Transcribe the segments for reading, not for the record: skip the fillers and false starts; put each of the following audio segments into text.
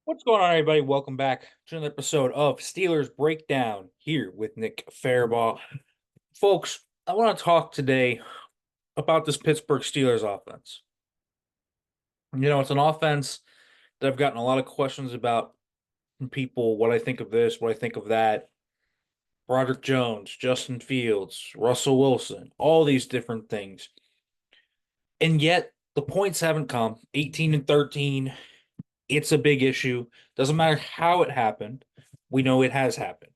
What's going on, everybody? Welcome back to another episode of Steelers Breakdown here with Nick Farabaugh. Folks, I want to talk today about this Pittsburgh Steelers offense. It's an offense that I've gotten a lot of questions about from people, what I think of this, what I think of that. Broderick Jones, Justin Fields, Russell Wilson, all these different things. And yet the points haven't come. 18 and 13. It's a big issue. Doesn't matter how it happened. We know it has happened.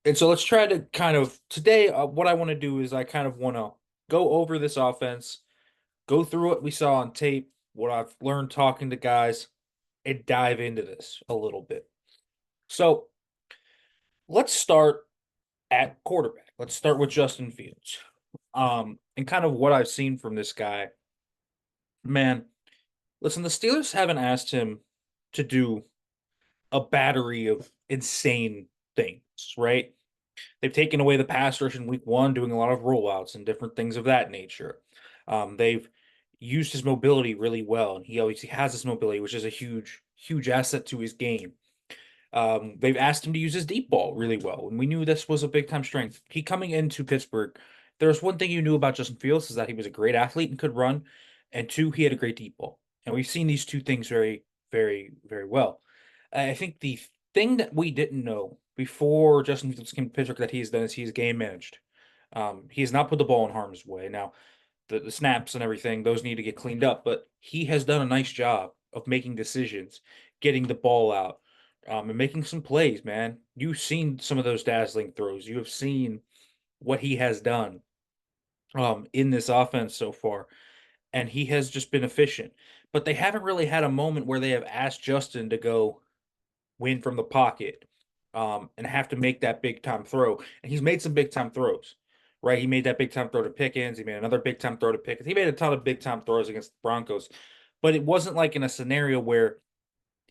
And so let's try to kind of today, what I want to do is I kind of want to go over this offense, go through what we saw on tape, what I've learned talking to guys, and dive into this a little bit. So let's start at quarterback. Let's start with Justin Fields. And kind of what I've seen from this guy. Man, listen, the Steelers haven't asked him to do a battery of insane things, right? They've taken away the pass rush in week one, doing a lot of rollouts and different things of that nature. They've used his mobility really well, and he obviously has this mobility, which is a huge, huge asset to his game. They've asked him to use his deep ball really well, and we knew this was a big time strength. He coming into Pittsburgh, there's one thing you knew about Justin Fields is that he was a great athlete and could run, and two, he had a great deep ball. And we've seen these two things very, very, very well. I think the thing that we didn't know before Justin Fields came to Pittsburgh that he's done is he's game managed. He has not put the ball in harm's way. Now, the snaps and everything, those need to get cleaned up, but he has done a nice job of making decisions, getting the ball out, and making some plays, man. You've seen some of those dazzling throws. You have seen what he has done in this offense so far, and he has just been efficient. But they haven't really had a moment where they have asked Justin to go win from the pocket, and have to make that big time throw. And he's made some big time throws, right? He made that big time throw to Pickens. He made another big time throw to Pickens. He made a ton of big time throws against the Broncos, but it wasn't like in a scenario where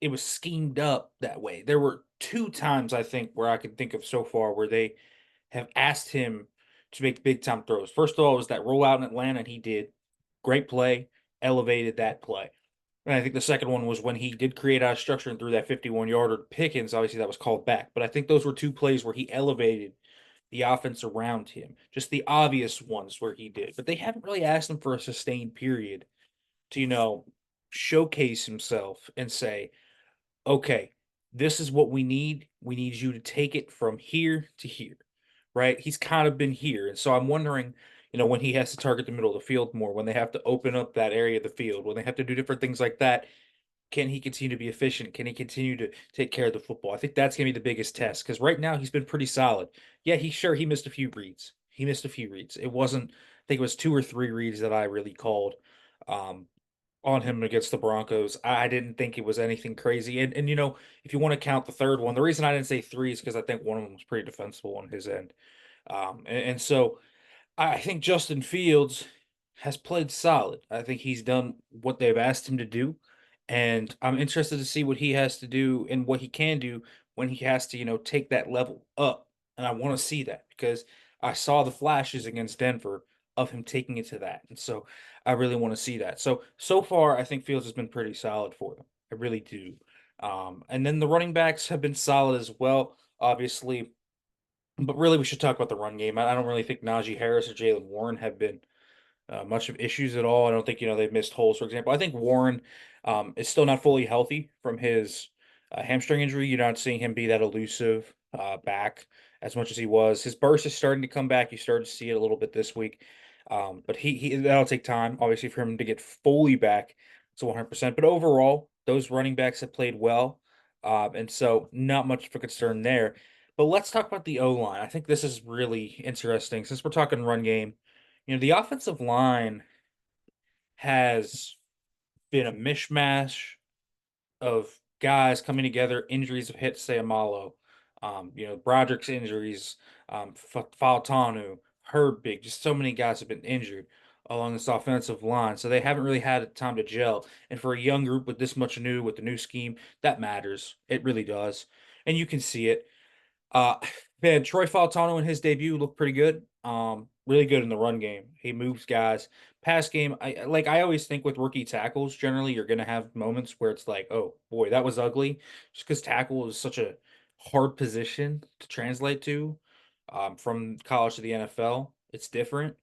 it was schemed up that way. There were two times I think where I can think of so far where they have asked him to make big time throws. First of all, it was that rollout in Atlanta, and he did. Great play, elevated that play. And I think the second one was when he did create out of structure and threw that 51-yarder to Pickens. Obviously, that was called back. But I think those were two plays where he elevated the offense around him. Just the obvious ones where he did. But they haven't really asked him for a sustained period to, showcase himself and say, okay, this is what we need. We need you to take it from here to here, right? He's kind of been here. And so I'm wondering, when he has to target the middle of the field more, when they have to open up that area of the field, when they have to do different things like that, can he continue to be efficient? Can he continue to take care of the football? I think that's going to be the biggest test because right now he's been pretty solid. Yeah, he missed a few reads. He missed a few reads. It wasn't, I think it was two or three reads that I really called. Um, on him against the Broncos. I didn't think it was anything crazy. And if you want to count the third one, the reason I didn't say three is because I think one of them was pretty defensible on his end. And so I think Justin Fields has played solid. I think he's done what they've asked him to do. And I'm interested to see what he has to do and what he can do when he has to, take that level up. And I want to see that because I saw the flashes against Denver of him taking it to that. And so I really want to see that. So far, I think Fields has been pretty solid for them. I really do. And then the running backs have been solid as well, obviously. But really, we should talk about the run game. I don't really think Najee Harris or Jalen Warren have been much of issues at all. I don't think they've missed holes. For example, I think Warren is still not fully healthy from his hamstring injury. You're not seeing him be that elusive back as much as he was. His burst is starting to come back. You started to see it a little bit this week, but he that'll take time, obviously, for him to get fully back to 100%. But overall, those running backs have played well, and so not much of a concern there. But let's talk about the O line. I think this is really interesting since we're talking run game. The offensive line has been a mishmash of guys coming together. Injuries have hit Sayamalo. Broderick's injuries, Fautanu, Herbig, just so many guys have been injured along this offensive line. So they haven't really had time to gel. And for a young group with this much new, with the new scheme, that matters. It really does. And you can see it. Uh, Man, Troy Fautanu in his debut looked pretty good. Really good in the run game. He moves guys. Pass game, I always think with rookie tackles, generally you're gonna have moments where it's like, oh boy, that was ugly. Just because tackle is such a hard position to translate to, from college to the NFL. It's different.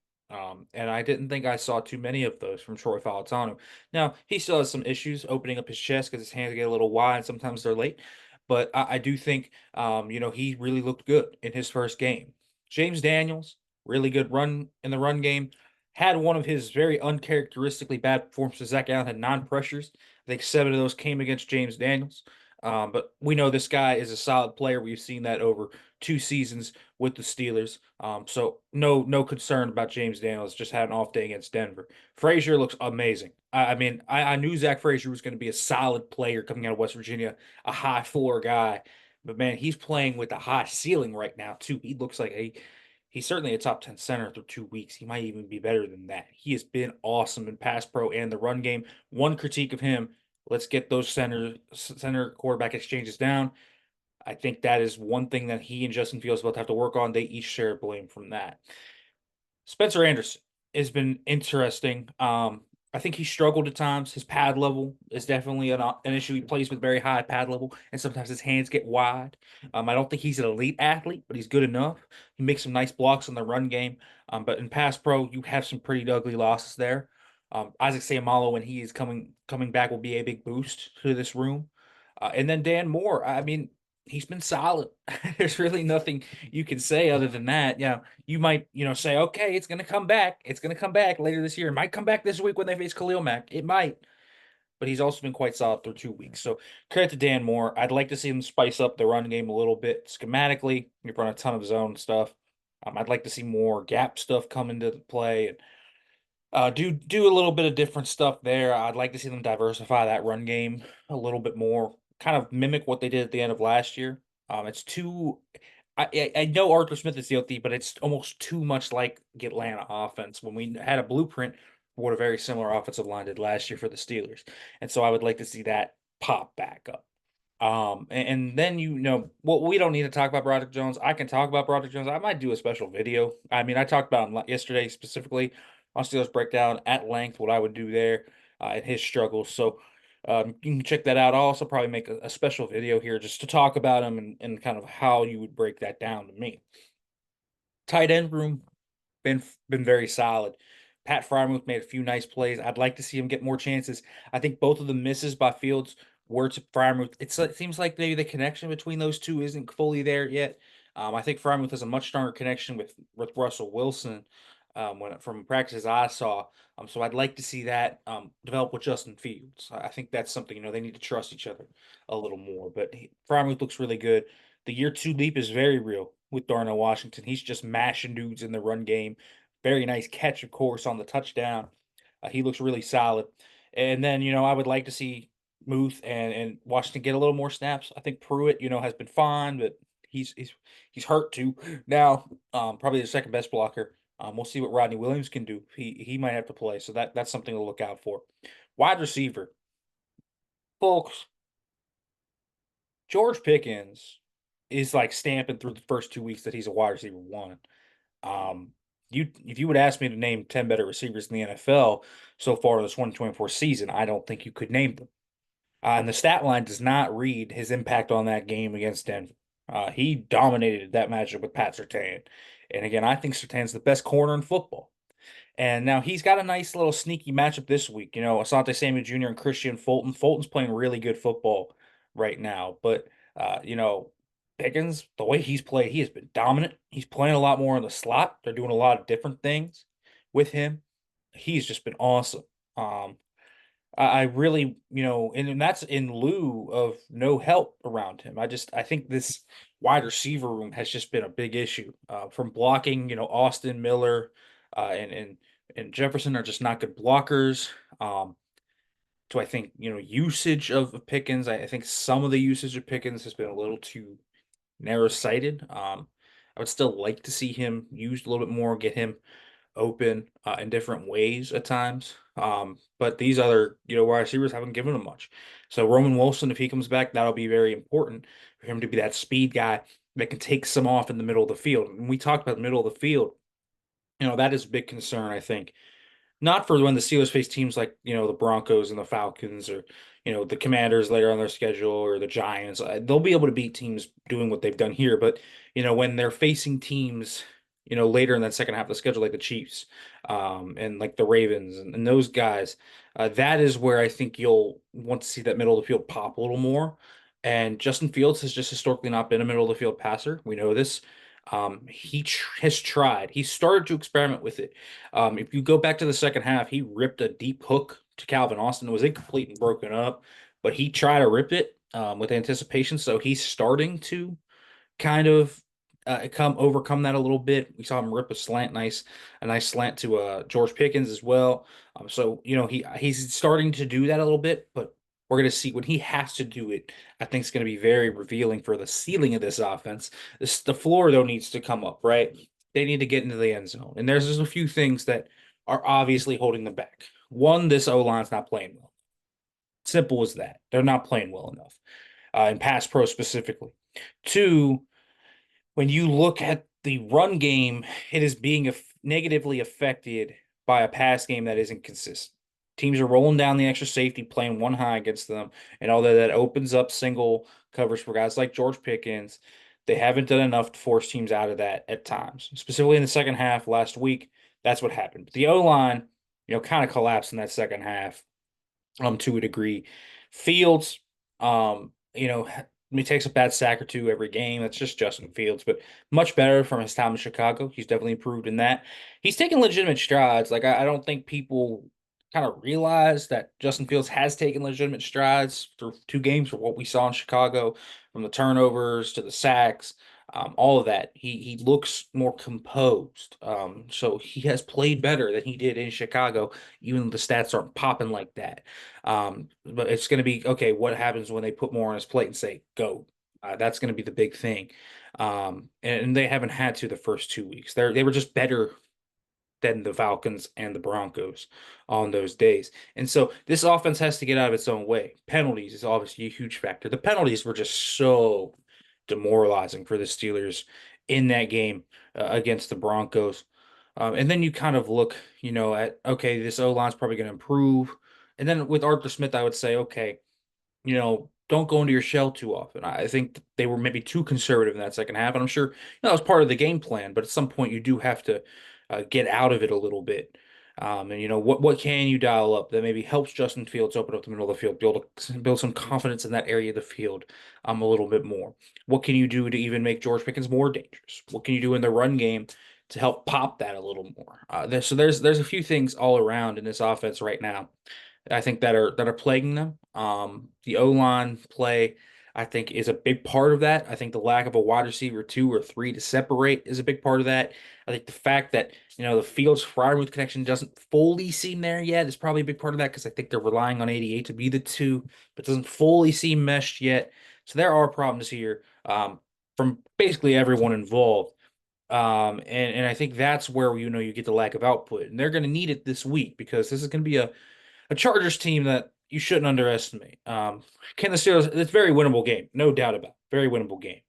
And I didn't think I saw too many of those from Troy Falatanu. Now, he still has some issues opening up his chest because his hands get a little wide. Sometimes they're late. But I do think, he really looked good in his first game. James Daniels, really good run in the run game. Had one of his very uncharacteristically bad performances. Zach Allen had 9 pressures. I think 7 of those came against James Daniels. But we know this guy is a solid player. We've seen that over 2 seasons with the Steelers. So no concern about James Daniels. Just had an off day against Denver. Frazier looks amazing. I knew Zach Frazier was going to be a solid player coming out of West Virginia, a high floor guy. But man, he's playing with a high ceiling right now too. He looks like he's certainly a top 10 center through 2 weeks. He might even be better than that. He has been awesome in pass pro and the run game. One critique of him, let's get those center quarterback exchanges down. I think that is one thing that he and Justin Fields both have to work on. They each share blame from that. Spencer Anderson has been interesting. I think he struggled at times. His pad level is definitely an issue. He plays with very high pad level, and sometimes his hands get wide. I don't think he's an elite athlete, but he's good enough. He makes some nice blocks in the run game. But in pass pro, you have some pretty ugly losses there. Isaac Seumalo, when he is coming back, will be a big boost to this room. And then Dan Moore. I mean, he's been solid. There's really nothing you can say other than that. You might, say, okay, it's gonna come back. It's gonna come back later this year. It might come back this week when they face Khalil Mack. It might, but he's also been quite solid through 2 weeks. So credit to Dan Moore. I'd like to see him spice up the run game a little bit schematically. You've run a ton of zone stuff. I'd like to see more gap stuff come into play and do a little bit of different stuff there. I'd like to see them diversify that run game a little bit more, kind of mimic what they did at the end of last year. It's too. I know Arthur Smith is the OT, but it's almost too much like the Atlanta offense when we had a blueprint for what a very similar offensive line did last year for the Steelers, and so I would like to see that pop back up. And then well, we don't need to talk about Broderick Jones. I can talk about Broderick Jones. I might do a special video. I mean, I talked about him yesterday specifically on Steelers Breakdown at length, what I would do there, and his struggles. So you can check that out. I'll also probably make a special video here just to talk about him and kind of how you would break that down to me. Tight end room, been very solid. Pat Freiermuth made a few nice plays. I'd like to see him get more chances. I think both of the misses by Fields were to Freiermuth. It seems like maybe the connection between those two isn't fully there yet. I think Freiermuth has a much stronger connection with Russell Wilson, from practices I saw. So I'd like to see that develop with Justin Fields. I think that's something, they need to trust each other a little more. But Freiermuth looks really good. The year 2 leap is very real with Darnell Washington. He's just mashing dudes in the run game. Very nice catch, of course, on the touchdown. He looks really solid. And then, I would like to see Muth and Washington get a little more snaps. I think Pruitt, has been fine, but he's hurt too. Now, probably the second best blocker. We'll see what Rodney Williams can do. He might have to play, so that's something to look out for. Wide receiver, folks. George Pickens is like stamping through the first 2 weeks that he's a wide receiver one. Um, if you would ask me to name 10 better receivers in the NFL so far this 2024 season, I don't think you could name them. And the stat line does not read his impact on that game against Denver. He dominated that matchup with Pat Surtain. And again, I think Surtain's the best corner in football. And now he's got a nice little sneaky matchup this week. Asante Samuel Jr. and Christian Fulton. Fulton's playing really good football right now. But, Pickens, the way he's played, he has been dominant. He's playing a lot more in the slot. They're doing a lot of different things with him. He's just been awesome. I really, and that's in lieu of no help around him. I think this wide receiver room has just been a big issue. From blocking, Austin Miller, and Jefferson are just not good blockers. To I think, usage of Pickens. I think some of the usage of Pickens has been a little too narrow sighted. I would still like to see him used a little bit more, get him open in different ways at times. But these other, wide receivers haven't given him much. So Roman Wilson, if he comes back, that'll be very important for him to be that speed guy that can take some off in the middle of the field. And we talked about the middle of the field. That is a big concern, I think. Not for when the Steelers face teams like, the Broncos and the Falcons or, the Commanders later on their schedule or the Giants. They'll be able to beat teams doing what they've done here. But, when they're facing teams, later in that second half of the schedule, like the Chiefs, and like the Ravens and those guys, that is where I think you'll want to see that middle of the field pop a little more. And Justin Fields has just historically not been a middle of the field passer. We know this. Has tried. He started to experiment with it. If you go back to the second half, he ripped a deep hook to Calvin Austin. It was incomplete and broken up, but he tried to rip it with anticipation. So he's starting to kind of come overcome that a little bit. We saw him rip a nice slant to George Pickens as well. So he's starting to do that a little bit, but we're going to see when he has to do it. I think it's going to be very revealing for the ceiling of this offense. The floor though needs to come up, right? They need to get into the end zone, and there's just a few things that are obviously holding them back. One, this O line's not playing well. Simple as that. They're not playing well enough in pass pro specifically. Two, when you look at the run game, it is being negatively affected by a pass game that isn't consistent. Teams are rolling down the extra safety, playing one high against them, and although that opens up single coverage for guys like George Pickens, they haven't done enough to force teams out of that at times. Specifically in the second half last week, that's what happened. The O line, kind of collapsed in that second half, to a degree. Fields, he takes a bad sack or two every game. That's just Justin Fields, but much better from his time in Chicago. He's definitely improved in that. He's taken legitimate strides. Like I don't think people kind of realize that Justin Fields has taken legitimate strides through two games for what we saw in Chicago, from the turnovers to the sacks. All of that. He looks more composed. So he has played better than he did in Chicago, even though the stats aren't popping like that. But it's going to be okay. What happens when they put more on his plate and say go? That's going to be the big thing. And they haven't had to the first 2 weeks. They were just better than the Falcons and the Broncos on those days. And so this offense has to get out of its own way. Penalties is obviously a huge factor. The penalties were just so demoralizing for the Steelers in that game against the Broncos. And then you kind of look, at okay, this O line's probably going to improve. And then with Arthur Smith, I would say, okay, don't go into your shell too often. I think they were maybe too conservative in that second half, and I'm sure that was part of the game plan. But at some point, you do have to get out of it a little bit. And what can you dial up that maybe helps Justin Fields open up the middle of the field, build some confidence in that area of the field a little bit more. What can you do to even make George Pickens more dangerous? What can you do in the run game to help pop that a little more? There's a few things all around in this offense right now I think that are plaguing them. The O line play, I think, is a big part of that. I think the lack of a wide receiver two or three to separate is a big part of that. I think the fact that the Fields Fryermuth connection doesn't fully seem there yet is probably a big part of that because I think they're relying on 88 to be the two, but doesn't fully seem meshed yet. So there are problems here from basically everyone involved. And I think that's where you get the lack of output, and they're going to need it this week because this is going to be a Chargers team that you shouldn't underestimate. Can the Steelers? It's a very winnable game, no doubt about it. Very winnable game.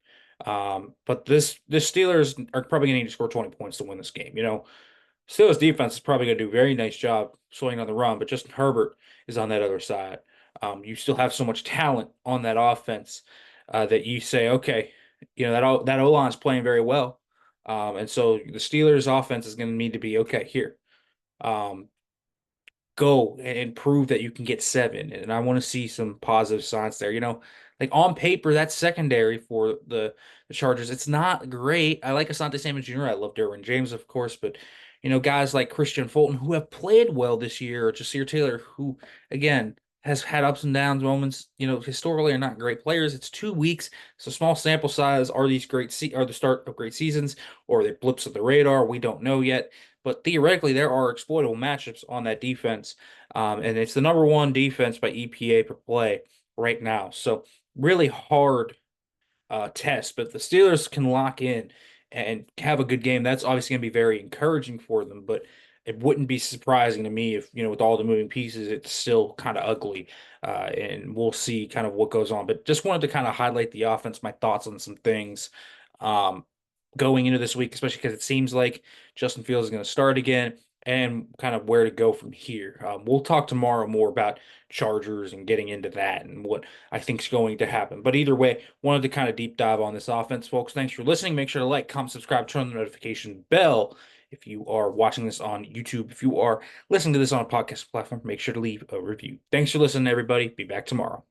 But this Steelers are probably going to need to score 20 points to win this game. Steelers defense is probably going to do a very nice job slowing down the run, but Justin Herbert is on that other side. You still have so much talent on that offense that you say, okay, that O line is playing very well, and so the Steelers offense is going to need to be okay here. Um, Go and prove that you can get seven. And I want to see some positive signs there. Like on paper, that secondary for the Chargers, it's not great. I like Asante Samuel Jr. I love Derwin James, of course, but guys like Christian Fulton who have played well this year, or Jasir Taylor, who again has had ups and downs moments, historically are not great players. It's 2 weeks, so small sample size. Are these are the start of great seasons, or are they blips of the radar? We don't know yet. But theoretically, there are exploitable matchups on that defense. And it's the number one defense by EPA per play right now. So really hard test. But if the Steelers can lock in and have a good game, that's obviously going to be very encouraging for them. But it wouldn't be surprising to me if, with all the moving pieces, it's still kind of ugly. And we'll see kind of what goes on. But just wanted to kind of highlight the offense, my thoughts on some things. Um, going into this week, especially because it seems like Justin Fields is going to start again, and kind of where to go from here. We'll talk tomorrow more about Chargers and getting into that and what I think is going to happen. But either way, wanted to kind of deep dive on this offense, folks. Thanks for listening. Make sure to like, comment, subscribe, turn on the notification bell if you are watching this on YouTube. If you are listening to this on a podcast platform, make sure to leave a review. Thanks for listening, everybody. Be back tomorrow.